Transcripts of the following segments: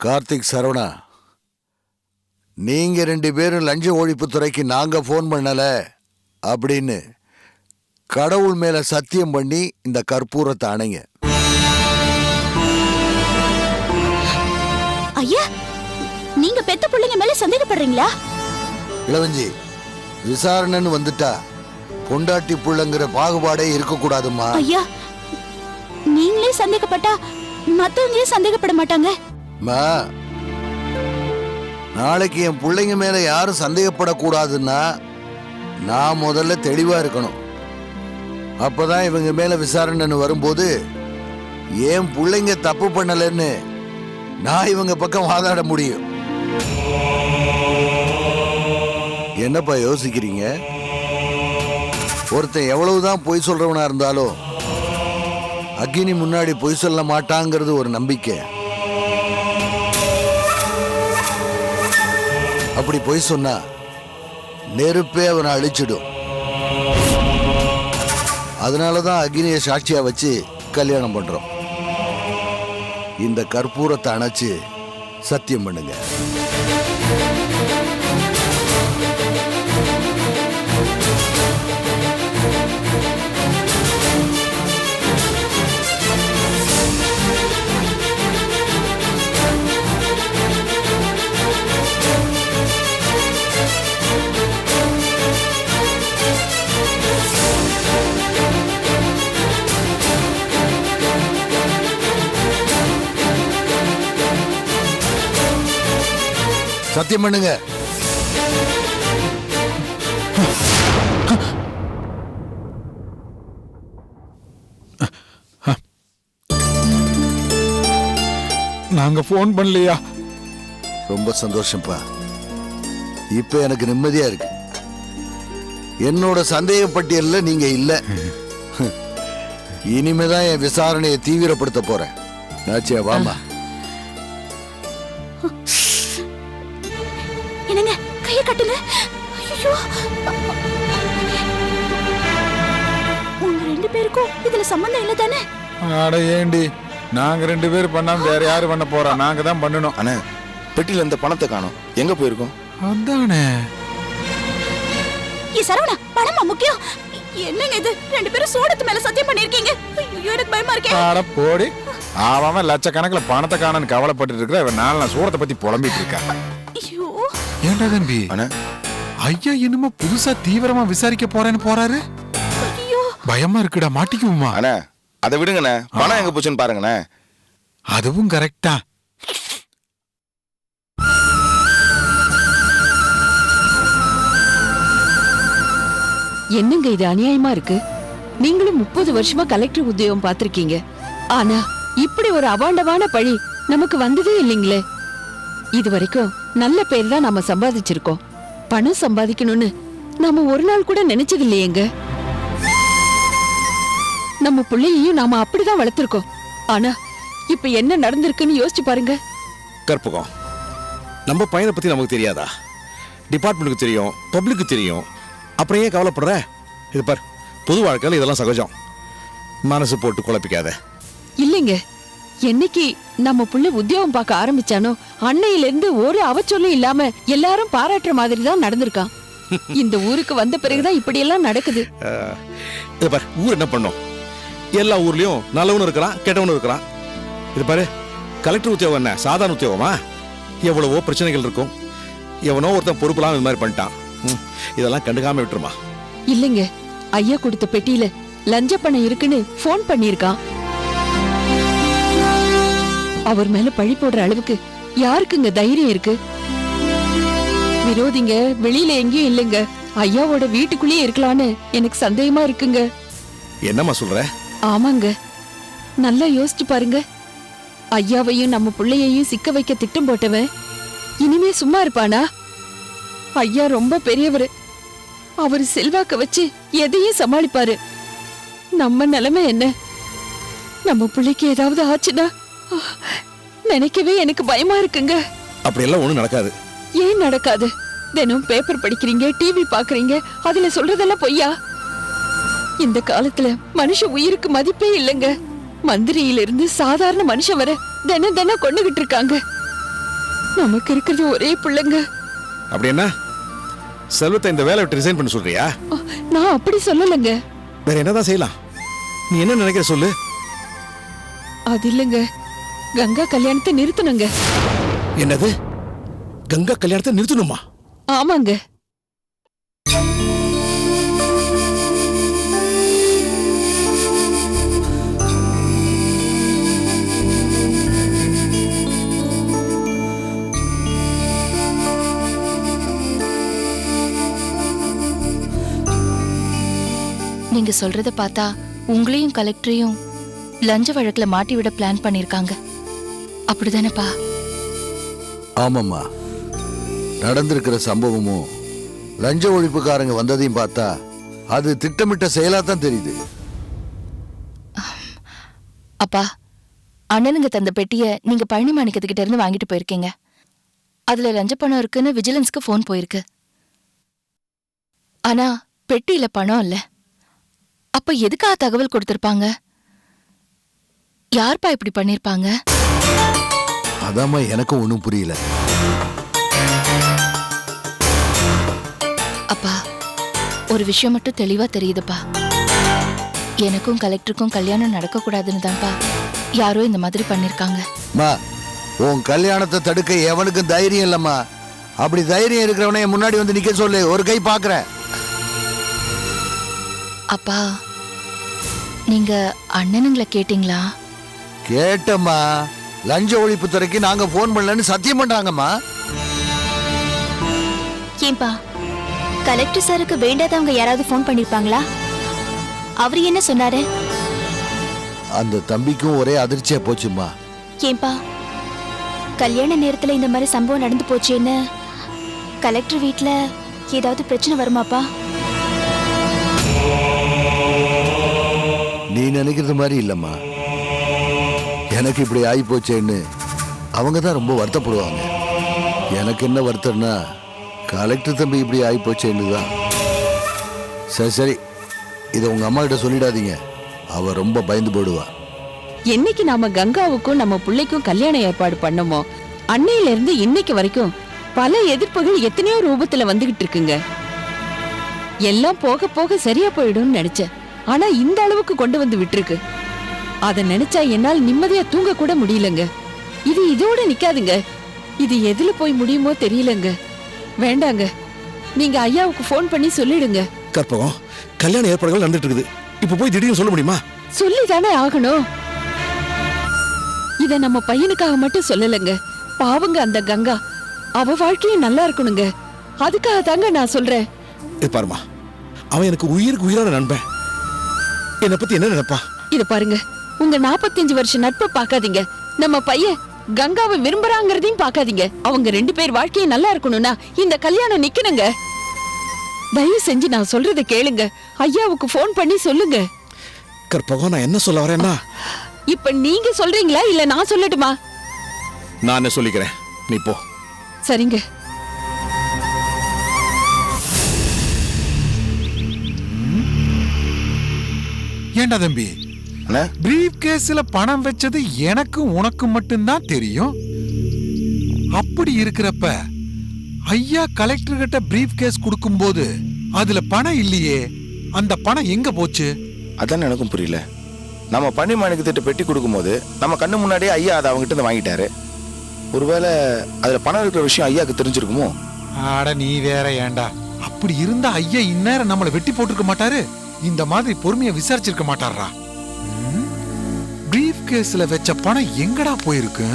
கார்த்திக், சரவணா, நீங்க 2 பேரும் லஞ்ச ஒழிப்புத்துறைக்கு நாங்க போன் பண்ணல அப்படின்னு கடவுள் மேல சத்தியம் பண்ணி இந்த கற்பூரத்தை அணைங்க. ஐயா, நீங்க பெத்த பிள்ளைங்க மேல சந்தேகப்படுறீங்களா? இளவஞ்சி, விசாரணைன்னு வந்துட்டா பொண்டாட்டி புள்ளங்கிற பாகுபாடே இருக்கக்கூடாதுமா. ஐயா, நீங்களே சந்தேகப்பட்டா மத்தவங்க சந்தேகப்பட மாட்டாங்க. நாளைக்கு என் பிள்ளைங்க மேல யாரும் சந்தேகப்படக்கூடாதுன்னா நான் முதல்ல தெளிவா இருக்கணும். அப்பதான் இவங்க மேல விசாரணைன்னு வரும்போது என் பிள்ளைங்க தப்பு பண்ணலன்னு நான் இவங்க பக்கம் வாதாட முடியும். என்னப்பா யோசிக்கிறீங்க? ஒருத்தன் எவ்வளவுதான் பொய் சொல்றவனா இருந்தாலும் அக்னி முன்னாடி பொய் சொல்ல மாட்டாங்கிறது ஒரு நம்பிக்கை. அப்படி பொய் சொன்னா நெருப்பே அவனை அழிச்சிடும். அதனாலதான் அக்னியை சாட்சியா வச்சு கல்யாணம் பண்றோம். இந்த கற்பூரத்தை அணைச்சு சத்தியம் பண்ணுங்க. சத்தியம் பண்ணுங்க. நாங்க போன் பண்ணலையா? ரொம்ப சந்தோஷம்ப்பா. இப்ப எனக்கு நிம்மதியா இருக்கு. என்னோட சந்தேக பட்டியல்ல நீங்க இல்ல. இனிமேதான் என் விசாரணையை தீவிரப்படுத்த போறேன். நாச்சியா, வாமா. என்னங்க, கையை கட்டுங்க. ஐயோ, உங்க 2 பேருக்கும் இதுல சம்பந்தம் இல்ல தானே? அட ஏண்டி, நாங்க 2 பேரும் பண்ணாம வேற யாரு பண்ண போறா? நாங்க தான் பண்ணணும். அண்ணே, பெட்டியில இந்த பணத்தை காணோம். எங்க போயிருக்கோம்? அதானே. சரவணா, பணமா முக்கியம்? என்னங்க இது? 2 பேரும் சூடத்து மேல சத்தியம் பண்ணிருக்கீங்க. ஐயோ, எனக்கு பயமா இருக்கே. அட போடி. அவன் லட்சக்கணக்கில் பணத்தை காணன்னு கவலைப்பட்டு இருக்கிற இவன் 4 நாள் சூடத்தை பத்தி புலம்பிட்டு இருக்கா. ஐயோ, ஏண்டா தம்பி, ஐயா என்னமோ புதுசா தீவிரமா விசாரிக்க போறேன்னு போறாரு. பயமா இருக்குடா, மாட்டிக்குமா? அண்ணா, அதை விடுங்கண்ணே. பணம் எங்க போச்சுன்னு பாருங்கண்ணே. அதுவும் கரெக்டா. என்னங்க இது அநியாயமா இருக்கு? நீங்களும் 30 வருஷமா கலெக்டர் உத்தியோகம் பார்த்திருக்கீங்க. ஆனா இப்படி ஒரு அபாண்டமான பழி நமக்கு வந்ததே இல்லைங்களே. இது வரைக்கும் நல்ல பேர் தான் நாம சம்பாதிச்சிருக்கோம். பணம் சம்பாதிக்கணும்னு நாம ஒரு நாள் கூட நினைச்சது இல்லையேங்க. நம்ம பிள்ளையையும் நாம அப்படிதான் வளர்த்திருக்கோம். ஆனா இப்ப என்ன நடந்திருக்குன்னு யோசிச்சு பாருங்க. கற்பகம், நம்ம பையனை பத்தி நமக்கு தெரியாதா? டிபார்ட்மெண்ட்டுக்கு தெரியும், பப்ளிக்கு தெரியும். அப்புறம் ஏன் கவலைப்படுற? இது பார், பொது வாழ்க்கையில் இதெல்லாம் சகஜம். மனசு போட்டு குழப்பிக்காத. இல்லைங்க, என்னைக்கு நம்ம புள்ள உத்தியோகம் பார்க்க ஆரம்பிச்சானோ அன்னையில இருந்து ஒரு அவச்சொல்லும் இல்லாம எல்லாரும் பாராட்டுற மாதிரி தான் நடந்திருக்கான். இந்த ஊருக்கு வந்த பிறகுதான் இப்படி எல்லாம் நடக்குது. இது பாரு, ஊர் என்ன பண்ணும்? எல்லா ஊர்லயும் நல்லவனும் இருக்கிறான், கெட்டவனும் இருக்கிறான். இது பாரு, கலெக்டர் உத்தியோகம் என்ன சாதாரண உத்தியோகமா? எவ்வளவோ பிரச்சனைகள் இருக்கும். எவனோ ஒருத்தன் பொறுப்புலாம் இது மாதிரி பண்ணிட்டான். இதெல்லாம் கண்டுக்காம விட்டுருமா? இல்லைங்க, ஐயா கொடுத்த பெட்டியில லஞ்ச பணம் இருக்குன்னு போன் பண்ணிருக்கான். அவர் மேல பழி போடுற அளவுக்கு யாருக்குங்க தைரியம் இருக்கு? விரோதிங்க வெளியில எங்கேயும் இல்லைங்க, ஐயாவோட வீட்டுக்குள்ளேயே இருக்கலான்னு எனக்கு சந்தேகமா இருக்குங்க. என்னம்மா சொல்ற? ஆமாங்க, நல்லா யோசிச்சு பாருங்க. ஐயாவையும் நம்ம பிள்ளையையும் சிக்க வைக்க திட்டம் போட்டவன் இனிமே சும்மா இருப்பானா? ஐயா ரொம்ப பெரியவரு. அவரு செல்வாக்க வச்சு எதையும் சமாளிப்பாரு. நம்ம நிலைமை என்ன? நம்ம பிள்ளைக்கு ஏதாவது ஆச்சுன்னா நினைக்கவே எனக்கு பயமா இருக்குங்க. அப்படி எல்லாம் ஒண்ணும் நடக்காது. ஏன் நடக்காது? தினம் பேப்பர் படிக்கிறீங்க, டிவி பாக்குறீங்க, அதுல சொல்றதெல்லாம் பொய்யா? இந்த காலத்துல மனுஷ உயிருக்கு மதிப்பே இல்லைங்க. மந்திரியில இருந்து சாதாரண மனுஷன் வர தினம் தினம் கொண்டுகிட்டு இருக்காங்க. நமக்கு இருக்கிறது ஒரே பிள்ளைங்க. அப்படி என்ன செல்வத்தை இந்த வேலை விட்டு ரிசைன் பண்ண சொல்றியா? நான் அப்படி சொல்லலைங்க. வேற என்னதான் செய்யலாம்? நீ என்ன நினைக்கிற சொல்லு. அது இல்லைங்க, கங்கா கல்யாணத்தை நிறுத்தணுங்க. என்னது? கங்கா கல்யாணத்தை நிறுத்தணுமா? ஆமாங்க. நீங்க சொல்றத பார்த்தா உங்களையும் கலெக்டரையும் லஞ்ச வழக்குல மாட்டி விட பிளான் பண்ணிருக்காங்க. அப்படிதானப்பா? ஆமாம்மா, நடந்திருக்கிற சம்பவமும் லஞ்ச ஒழிப்புக்காரங்க வந்ததையும் பார்த்தா அது திட்டமிட்ட செயலா தான் தெரியுது. அப்பா, அண்ணனுங்க தந்த பெட்டிய நீங்க பழனி மாணிக்கத்துக்கிட்ட இருந்து வாங்கிட்டு போயிருக்கீங்க. அதுல லஞ்ச பணம் இருக்குன்னு விஜிலன்ஸ்க்கு போன் போயிருக்கு. ஆனா பெட்டியில பணம் இல்ல. அப்ப எதுக்காக தகவல் கொடுத்திருப்பாங்க? யார்ப்பா இப்படி பண்ணிருப்பாங்க? அதாம்மா எனக்கும் ஒன்றும் புரியல. அப்பா, ஒரு விஷயம் மட்டும் தெளிவா தெரியுதுப்பா. எனக்கும் கலெக்டருக்கும் கல்யாணம் நடக்க கூடாதுன்னு தான்ப்பா யாரோ இந்த மாதிரி பண்ணிருக்காங்க. மா, உன் கல்யாணத்தை தடுக்க எவனுக்கும் தைரியம் இல்லம்மா. அப்படி தைரியம் இருக்கிறவனே முன்னாடி வந்து நிக்க சொல்லு, ஒரு கை பாக்குறேன். அப்பா, நீங்க அண்ணனுங்களை கேட்டீங்களா? கேட்டம்மா, லஞ்ச ஒழிப்பு துறைக்கு நாங்க போன் பண்ணலன்னு சத்தியம் பண்றாங்கம்மா. ஏன்பா, கலெக்டர் சாருக்கு வேண்டாதவங்க யாராவது போன் பண்ணிருப்பாங்களா? அவர் என்ன சொன்னாரு? அந்த தம்பிக்கும் ஒரே அதிர்ச்சியா போச்சுமா. ஏன்பா, கல்யாண நேரத்துல இந்த மாதிரி சம்பவம் நடந்து போச்சேன்னு கலெக்டர் வீட்ல ஏதாவது பிரச்சனை வருமாப்பா? நீ நினைக்கிறது மாதிரி இல்லம்மா. எனக்கு இப்படி ஆகி போச்சேன்னு அவங்க தான் ரொம்ப வருத்தப்படுவாங்க. எனக்கு என்ன வருத்தம்னா கலெக்டர் தம்பி இப்படி ஆகி போச்சேன்னு தான். சரி சரி, இதை உங்க அம்மா கிட்ட சொல்லிடாதீங்க, அவ ரொம்ப பயந்து போடுவா. என்னைக்கு நாம கங்காவுக்கும் நம்ம பிள்ளைக்கும் கல்யாண ஏற்பாடு பண்ணோமோ அன்னையில இருந்து இன்னைக்கு வரைக்கும் பல எதிர்ப்புகள் எத்தனையோ ரூபத்துல வந்துகிட்டு இருக்குங்க. எல்லாம் போக போக சரியா போயிடும்னு நினைச்சேன். ஆனா இந்த அளவுக்கு கொண்டு வந்து விட்டுருக்கு. அத நினைச்சா என்னால் நிம்மதியா தூங்க கூட முடியலங்க. இது இதோட நிக்காதுங்க. இது எதுல போய் முடியுமோ தெரியலங்க. வேண்டாங்க, நீங்க ஐயாவுக்கு போன் பண்ணி சொல்லிடுங்க. கற்பகம், கல்யாண ஏற்பாடுகள் நடந்துட்டு இருக்குது. இப்ப போய் திடீர்னு சொல்ல முடியுமா? சொல்லிதானே ஆகணும். இத நம்ம பையனுக்காக மட்டும் சொல்லலங்க. பாவங்க அந்த கங்கா, அவ வாழ்க்கையும் நல்லா இருக்கணுங்க. அதுக்காக தாங்க நான் சொல்றேன். இது பாருமா, அவன் எனக்கு உயிருக்கு உயிரான நண்பன். என்னை பத்தி என்ன நினைப்பா? இத பாருங்க, உங்க 45 வருஷ நட்பை பாக்காதீங்க. நம்ம பையன் கங்காவை விரும்புறாங்கிறதையும் பாக்காதீங்க. அவங்க 2 பேர் வாழ்க்கையும் நல்லா இருக்கணும்னா இந்த கல்யாணம் நிக்கணுங்க. தயவு செஞ்சு நான் சொல்றத கேளுங்க. ஐயாவுக்கு போன் பண்ணி சொல்லுங்க. கற்பகம், நான் என்ன சொல்ல வரேன்னா, இப்ப நீங்க சொல்றீங்களா இல்ல நான் சொல்லட்டுமா? நான் என்ன சொல்லிக்கிறேன், நீ போ. சரிங்க. ஏண்டா தம்பி, அண்ணா, பிரீஃப் கேஸ்ல பணம் வச்சது எனக்கு உனக்கு மட்டும்தான் தெரியும். அப்படி இருக்கிறப்ப ஐயா கலெக்டர் கிட்ட பிரீஃப் கேஸ் கொடுக்கும்போது அதுல பணம் இல்லையே, அந்த பணம் எங்க போச்சு? அதான் எனக்கும் புரியல. நம்ம பண்ணி மாணிக்கத்திட்ட பெட்டி கொடுக்கும்போது நம்ம கண்ணு முன்னாடியே ஐயா அதை அவங்ககிட்ட இருந்து வாங்கிட்டாரு. ஒருவேளை அதுல பணம் இருக்கிற விஷயம் ஐயாவுக்கு தெரிஞ்சிருக்குமோ? ஆட நீ வேற ஏண்டா. அப்படி இருந்தா ஐயா இந்நேரம் நம்மளை வெட்டி போட்டிருக்க மாட்டாரு. இந்த மாதிரி பொறுமையா விசாரிச்சிருக்க மாட்டாரா? பிரீஃப் கேஸ்ல வச்ச பணம் எங்கடா போயிருக்கு?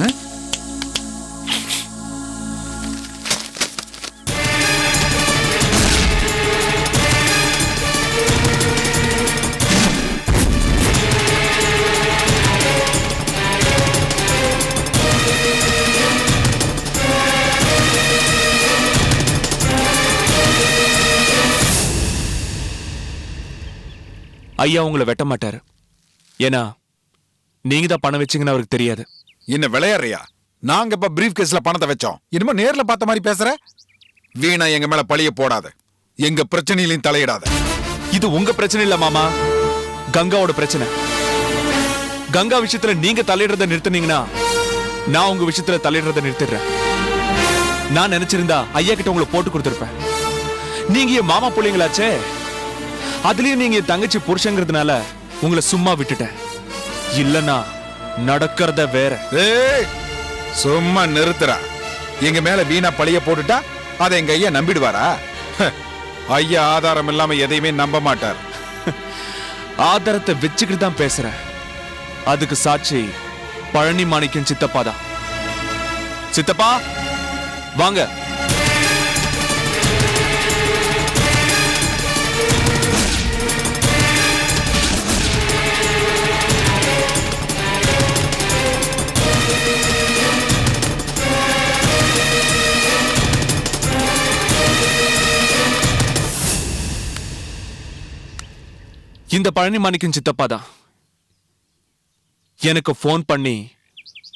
ஐயா உங்களை வெட்ட மாட்டாரு. ஏன்னா நீங்க தான் பணம் வச்சீங்கன்னு அவருக்கு தெரியாது. என்ன விளையாடுறியா? நாங்க இப்ப பிரீஃப் கேஸ்ல பணத்தை வச்சோம். இனிமே நேர்ல பார்த்த மாதிரி பேசுற. வீணா எங்க மேல பழிய போடாத. எங்க பிரச்சனையிலையும் தலையிடாத. இது உங்க பிரச்சனை இல்ல மாமா, கங்காவோட பிரச்சனை. கங்கா விஷயத்துல நீங்க தலையிடுறத நிறுத்தினீங்கன்னா நான் உங்க விஷயத்துல தலையிடுறத நிறுத்திடுறேன். நான் நினைச்சிருந்தா ஐயா கிட்ட உங்களை போட்டு கொடுத்துருப்பேன். நீங்க என் மாமா பிள்ளைங்களாச்சே. அதுலயும் நீங்க என் தங்கச்சி புருஷங்கிறதுனால உங்களை சும்மா விட்டுட்டேன். இல்லன்னா நடக்கிறத வேற. ஏய், சும்மா நிறுத்துறா. எங்க மேல வீணா பழிய போட்டுட்டா அதை எங்க ஐயா நம்பிடுவாரா? ஐயா ஆதாரம் இல்லாம எதையுமே நம்ப மாட்டார். ஆதாரத்தை வச்சுக்கிட்டு தான் பேசுறேன். அதுக்கு சாட்சி பழனி மாணிக்கம் சித்தப்பா தான். சித்தப்பா வாங்க. இந்த பழனி மாணிக்கம் சித்தப்பா தான் எனக்கு போன் பண்ணி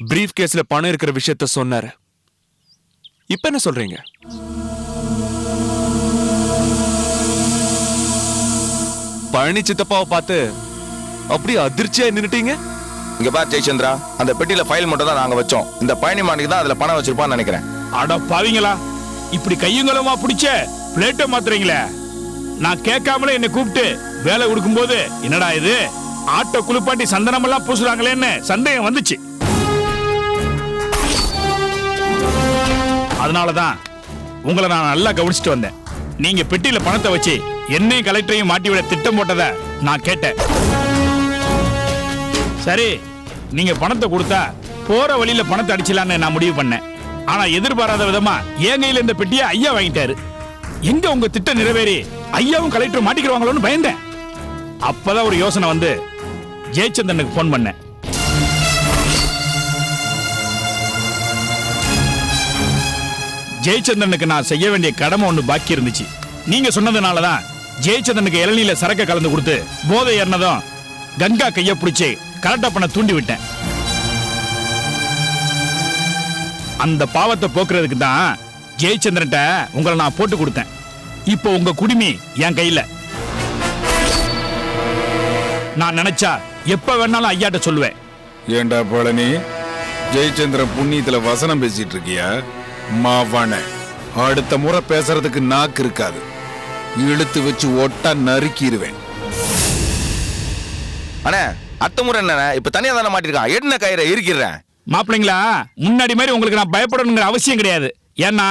பிரீஃப் கேஸ்ல பணம் இருக்கிற விஷயத்த சொன்னாரு. இப்ப என்ன சொல்றீங்க? பழனி சித்தப்பாவை பார்த்து அப்படியே அதிர்ச்சியா நின்னுட்டீங்க. இங்க பார் ஜெயச்சந்திரா, அந்த பெட்டியில ஃபைல் மட்டும் தான் நாங்க வச்சோம். இந்த பழனி மாணிக்கு தான் அதுல பணம் வச்சிருப்பான்னு நினைக்கிறேன். அட பாவீங்களா, இப்படி கையுங்களமா பிடிச்ச பிளேட்டை மாத்துறீங்களே. நான் கேட்காமலே என்ன கூப்பிட்டு வேலை கொடுக்கும்போது என்னடா இது ஆட்டோ குளிப்பாட்டி சந்தனம் எல்லாம் பூசுறாங்களேன்னு சந்தேகம் வந்துச்சு. அதனாலதான் உங்களை நான் நல்லா கவனிச்சுட்டு வந்தேன். நீங்க பெட்டியில பணத்தை வச்சு என்னையும் கலெக்டரையும் மாட்டி விட திட்டம் போட்டதை நான் கேட்டேன். சரி, நீங்க பணத்தை கொடுத்தா போற வழியில பணத்தை அடிச்சலான்னு நான் முடிவு பண்ணேன். ஆனா எதிர்பாராத விதமா என் கையில இந்த பெட்டியை ஐயா வாங்கிட்டாரு. எங்க உங்க திட்டம் நிறைவேறி ஐயாவும் கலெக்டர் மாட்டிக்கிறாங்களோன்னு பயந்தேன். அப்பதான் ஒரு யோசனை வந்து ஜெயச்சந்திரனுக்கு போன் பண்ணேன். ஜெயச்சந்திரனுக்கு நான் செய்ய வேண்டிய கடமை ஒண்ணு பாக்கி இருந்துச்சு. நீங்க சொன்னதுனாலதான் ஜெயச்சந்திரனுக்கு இளநீல சரக்க கலந்து கொடுத்து போதை ஏறினதும் கங்கா கைய பிடிச்சு கரெக்டா பண்ண தூண்டி விட்டேன். அந்த பாவத்தை போக்குறதுக்கு தான் ஜெயச்சந்திரன்ட்ட உங்களை நான் போட்டு கொடுத்தேன். இப்போ உங்க குடிமி என் கையில. நான் நினைச்சா எப்ப வேணாலும் ஐயாட்ட சொல்லுவேன். ஏண்டா பழனி, ஜெயச்சந்திரன் புண்ணியத்துல வசனம் பேசிட்டு இருக்கியா? மாவான அடுத்த முறை பேசுறதுக்கு நாக்கு இருக்காது. இழுத்து வச்சு ஒட்டா நறுக்கிடுவேன். அண்ணே, அத்த முறை என்ன இப்ப தனியா தானே மாட்டிருக்கான். என்ன கயிறை இருக்கிறேன். மாப்பிள்ளைங்களா, முன்னாடி மாதிரி உங்களுக்கு நான் பயப்படணுங்கிற அவசியம் கிடையாது. ஏன்னா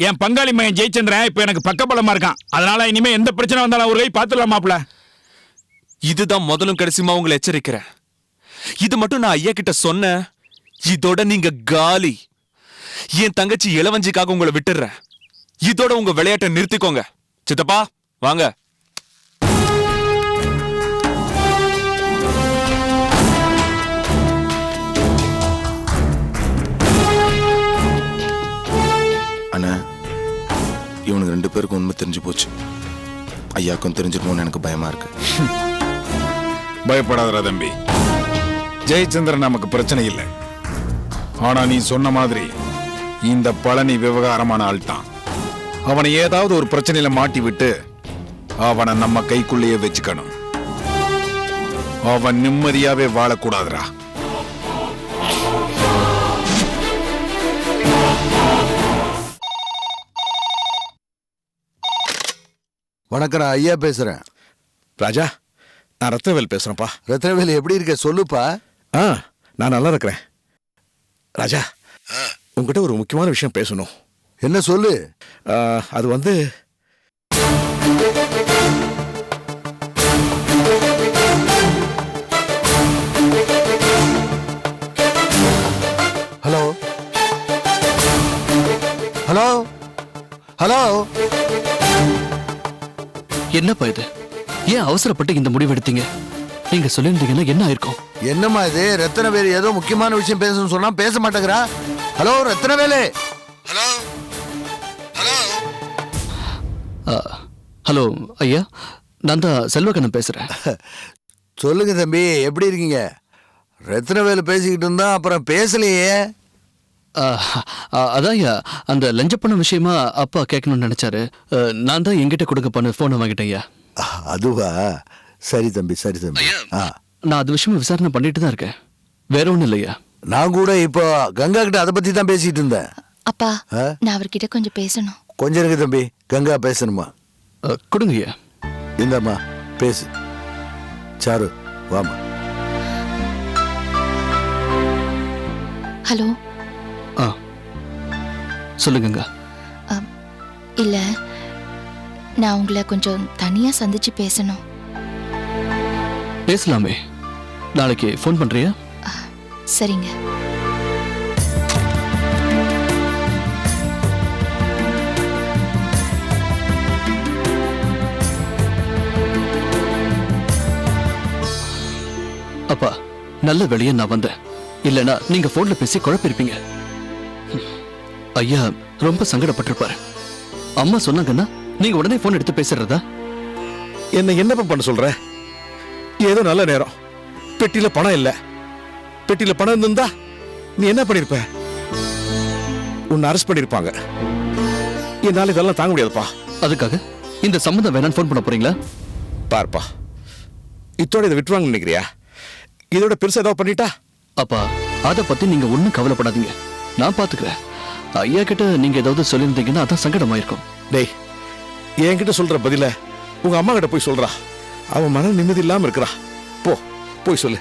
என் பங்காளி மையன் ஜெயச்சந்திரன் இப்ப எனக்கு பக்கபலமா இருக்கான். அதனால இனிமே எந்த பிரச்சனை வந்தாலும் ஒரு கை பார்த்துடலாம் மாப்பிள்ள. இதுதான் முதலும் கடைசியுமா உங்களை எச்சரிக்கிறேன். இது மட்டும் நான் ஐயா கிட்ட சொன்ன, இதோட நீங்க காலி. என் தங்கச்சி இளவஞ்சிக்காக உங்களை விட்டுறேன். இதோட உங்க விளையாட்டை நிறுத்திக்கோங்க. சித்தப்பா வாங்க. அண்ணா, இவனுக்கு 2 பேருக்கும் உண்மை தெரிஞ்சு போச்சு. ஐயாக்கும் தெரிஞ்சிருமோன்னு எனக்கு பயமா இருக்கு. பயப்படாதடா தம்பி, ஜெயச்சந்திரன் நமக்கு பிரச்சனை இல்லை. ஆனா நீ சொன்ன மாதிரி இந்த பழனி விவகாரமான ஆள் தான். அவனை ஏதாவது ஒரு பிரச்சனையில மாட்டி விட்டு அவனை நம்ம கைக்குள்ளேயே வச்சுக்கணும். அவன் நிம்மதியாவே வாழக்கூடாதுடா. வணக்கம், நான் ஐயா பேசுறேன். ராஜா, நான் ரத்னவேல் பேசுறேன்ப்பா. ரத்னவேல் எப்படி இருக்க சொல்லுப்பா. நான் நல்லா இருக்கிறேன். ராஜா, உங்ககிட்ட ஒரு முக்கியமான விஷயம் பேசணும். என்ன சொல்லு. அது வந்து ஹலோ ஹலோ ஹலோ, என்னப்பா இது? ஏன் அவசரப்பட்டு இந்த முடிவு எடுத்தீங்க? நீங்க சொல்லியிருந்தீங்கன்னா என்ன ஆயிருக்கும்? என்னம்மா இது? ரத்னவேலு ஏதோ முக்கியமான விஷயம் பேசணும்னு சொன்னா பேச மாட்டேங்கிறா. Hello Rathnavelu. Hello hello hello ஐயா, நான் தான் செல்வகண்ணன் பேசுறேன். சொல்லுங்க தம்பி, எப்படி இருக்கீங்க? ரத்னவேலு பேசிக்கிட்டு இருந்தா அப்புறம் பேசலையே. அதான் ஐயா, அந்த லஞ்சப்பணம் விஷயமா அப்பா கேட்கணும்னு நினைச்சாரு. நான் தான் எங்கிட்ட கொடுக்க பண்ண போனை வாங்கிட்டேன் ஐயா. அதுவா? சரி தம்பி, சரி தம்பி. நான் அது விஷயமா விசாரணை பண்ணிட்டு தான் இருக்கேன். வேற ஒண்ணும் இல்லையா. நான் கூட இப்போ கங்கா கிட்ட அதை பத்தி தான் பேசிட்டு இருந்தேன். அப்பா ஆ? நான் அவர்கிட்ட கொஞ்சம் பேசணும். கொஞ்சம் இருக்கு தம்பி. கங்கா பேசணுமா? கொடுங்க ஐயா. இந்தம்மா பேசு. சாரு வாமா. ஹலோ. சொல்லுங்க. இல்ல, நான் உங்களை கொஞ்சம் தனியா சந்திச்சு பேசணும். பேசலாமே. நாளைக்கு ஃபோன் பண்றியா? சரிங்க. அப்பா, நல்ல வெளியே நான் வந்தேன். இல்லனா நீங்க போன்ல பேசி குழப்பிருப்பீங்க. ஐயா ரொம்ப சங்கடப்பட்டிருப்பாரு. அம்மா சொன்னாங்கன்னா நீங்க உடனே போன் எடுத்து பேசுறதா? என்னப்பா பண்ண சொல்ற? ஏதோ நல்ல நேரம், பெட்டியில பணம் இல்ல. பெட்டியில பணம் இருந்தா நீ என்ன பண்ணிருப்ப? உன்னை அரெஸ்ட் பண்ணிருப்பாங்க. என்னால இதெல்லாம் தாங்க முடியாதுப்பா. அதுக்காக இந்த சம்பந்தம் வேணான்னு போன் பண்ண போறீங்களா? பார்ப்பா, இத்தோட இதை விட்டுருவாங்கன்னு நினைக்கிறியா? இதோட பெருசா ஏதாவது பண்ணிட்டா? அப்பா, அத பத்தி நீங்க ஒண்ணும் கவலைப்படாதீங்க. நான் பாத்துக்கிறேன். ஐயா கிட்ட நீங்க ஏதாவது சொல்லியிருந்தீங்கன்னா அதான் சங்கடமாயிருக்கும். டேய், என்கிட்ட சொல்ற பதில உங்க அம்மா கிட்ட போய் சொல்றா. அவன் மன நிம்மதி இல்லாம இருக்கிறா. போய் சொல்லு.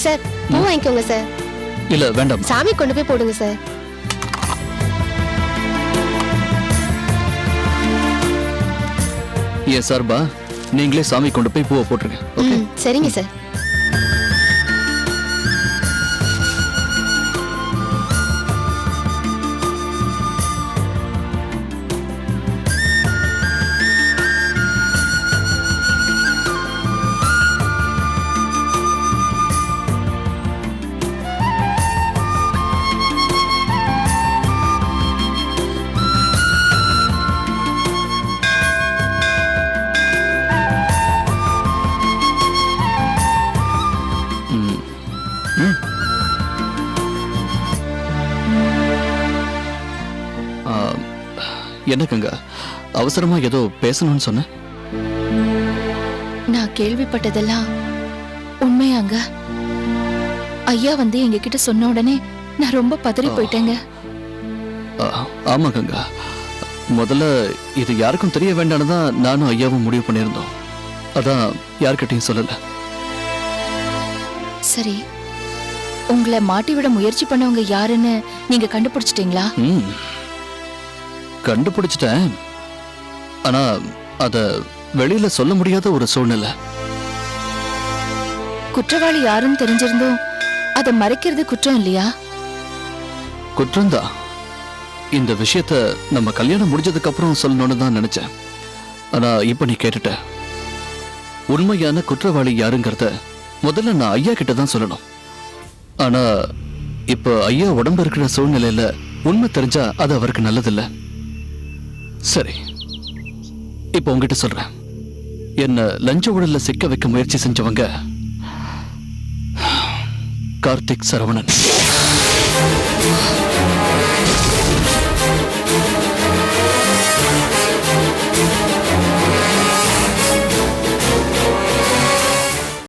சார் பூ வாங்கிக்கோங்க சார். இல்ல வேண்டாம். சாமி கொண்டு போய் போடுங்க சார். ஏன் சார்பா, நீங்களே சாமி கொண்டு போய் பூவை போட்டுருங்க. சரிங்க சார். என்ன கங்கா, அவசரமா ஏதோ பேசணும்னு சொன்ன? நான் கேள்விப்பட்டதெல்லாம் உண்மையாங்க? ஐயா வந்து எங்க கிட்ட சொன்ன உடனே நான் ரொம்ப பதறி போயிட்டேங்க. ஆமா கங்கா, முதல்ல இது யாருக்கும் தெரிய வேண்டாம்னு தான் நானும் ஐயாவும் முடிவு பண்ணியிருந்தோம். அதான் யார்கிட்டையும் சொல்லல. சரி, உங்களை மாட்டி விட முயற்சி பண்ணவங்க யாருன்னு நீங்க கண்டுபிடிச்சிட்டீங்களா? கண்டுபிடிச்சிட்டேன். ஆனா அத வெளியில சொல்ல முடியாத ஒரு சூழ்நிலை. குற்றவாளி யாருன்னு தெரிஞ்சிருந்தோம் அதை மறைக்கிறது குற்றம் இல்லையா? குற்றம்தான். இந்த விஷயத்த நம்ம கல்யாணம் முடிஞ்சதுக்கு அப்புறம் சொல்லணும்னு தான் நினைச்சேன். ஆனா இப்ப நீ கேட்டுட்ட. உண்மையான குற்றவாளி யாருங்கிறத முதல்ல நான் ஐயா கிட்ட தான் சொல்லணும். ஆனா இப்ப ஐயா உடம்பு இருக்கிற சூழ்நிலையில உண்மை தெரிஞ்சா அது அவருக்கு நல்லதில்ல. சரி, இப்ப உங்ககிட்ட சொல்றேன். என்ன லஞ்ச ஊழல்ல சிக்க வைக்க முயற்சி செஞ்சவங்க கார்த்திக் சரவணன்.